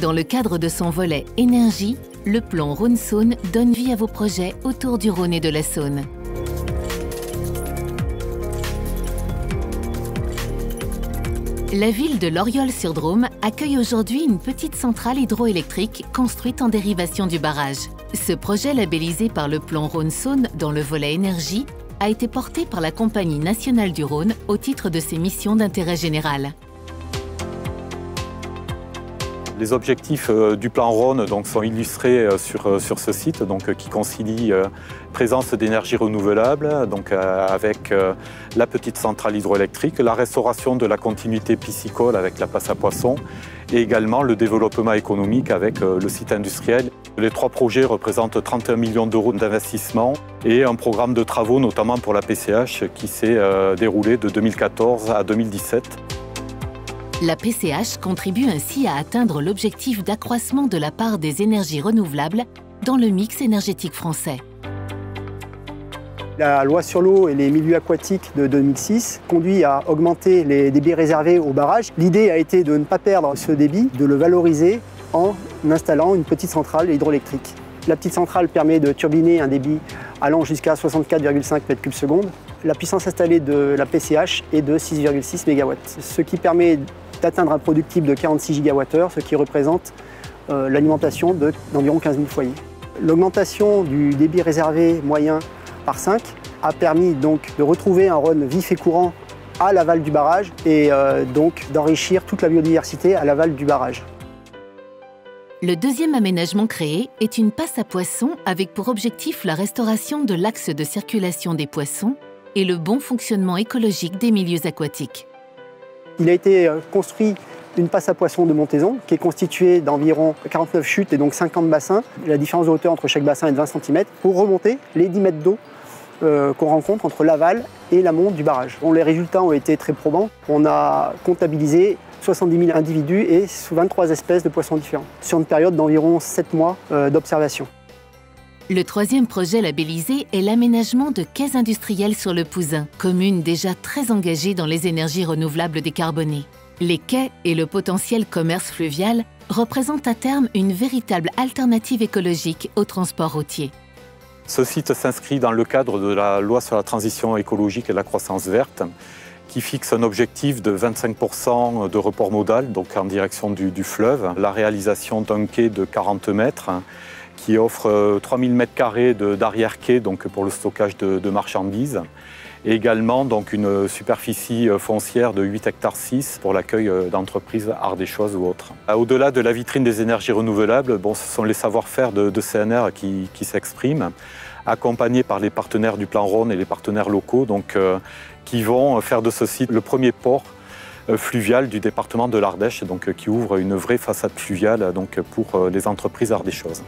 Dans le cadre de son volet énergie, le plan Rhône-Saône donne vie à vos projets autour du Rhône et de la Saône. La ville de Loriol-sur-Drôme accueille aujourd'hui une petite centrale hydroélectrique construite en dérivation du barrage. Ce projet labellisé par le plan Rhône-Saône dans le volet énergie a été porté par la Compagnie nationale du Rhône au titre de ses missions d'intérêt général. Les objectifs du plan Rhône sont illustrés sur ce site qui concilie présence d'énergie renouvelable avec la petite centrale hydroélectrique, la restauration de la continuité piscicole avec la passe à poissons et également le développement économique avec le site industriel. Les 3 projets représentent 31 millions d'euros d'investissement et un programme de travaux notamment pour la PCH qui s'est déroulé de 2014 à 2017. La PCH contribue ainsi à atteindre l'objectif d'accroissement de la part des énergies renouvelables dans le mix énergétique français. La loi sur l'eau et les milieux aquatiques de 2006 conduit à augmenter les débits réservés aux barrages. L'idée a été de ne pas perdre ce débit, de le valoriser en installant une petite centrale hydroélectrique. La petite centrale permet de turbiner un débit allant jusqu'à 64,5 m³/s. La puissance installée de la PCH est de 6,6 MW, ce qui permet d'atteindre un productible de 46 GWh, ce qui représente l'alimentation d'environ 15 000 foyers. L'augmentation du débit réservé moyen par 5 a permis donc de retrouver un Rhône vif et courant à l'aval du barrage et donc d'enrichir toute la biodiversité à l'aval du barrage. Le deuxième aménagement créé est une passe à poissons avec pour objectif la restauration de l'axe de circulation des poissons et le bon fonctionnement écologique des milieux aquatiques. Il a été construit une passe à poissons de montaison qui est constituée d'environ 49 chutes et donc 50 bassins. La différence de hauteur entre chaque bassin est de 20 cm pour remonter les 10 mètres d'eau qu'on rencontre entre l'aval et l'amont du barrage. Les résultats ont été très probants. On a comptabilisé 70 000 individus et 23 espèces de poissons différents sur une période d'environ 7 mois d'observation. Le troisième projet labellisé est l'aménagement de quais industriels sur le Pouzin, commune déjà très engagée dans les énergies renouvelables décarbonées. Les quais et le potentiel commerce fluvial représentent à terme une véritable alternative écologique au transport routier. Ce site s'inscrit dans le cadre de la loi sur la transition écologique et la croissance verte, qui fixe un objectif de 25% de report modal, donc en direction du fleuve, la réalisation d'un quai de 40 mètres, qui offre 3000 m² d'arrière-quai pour le stockage de marchandises, et également une superficie foncière de 8,6 hectares pour l'accueil d'entreprises ardéchoises ou autres. Au-delà de la vitrine des énergies renouvelables, ce sont les savoir-faire de CNR qui s'expriment, accompagnés par les partenaires du plan Rhône et les partenaires locaux qui vont faire de ce site le premier port fluvial du département de l'Ardèche, qui ouvre une vraie façade fluviale pour les entreprises ardéchoises.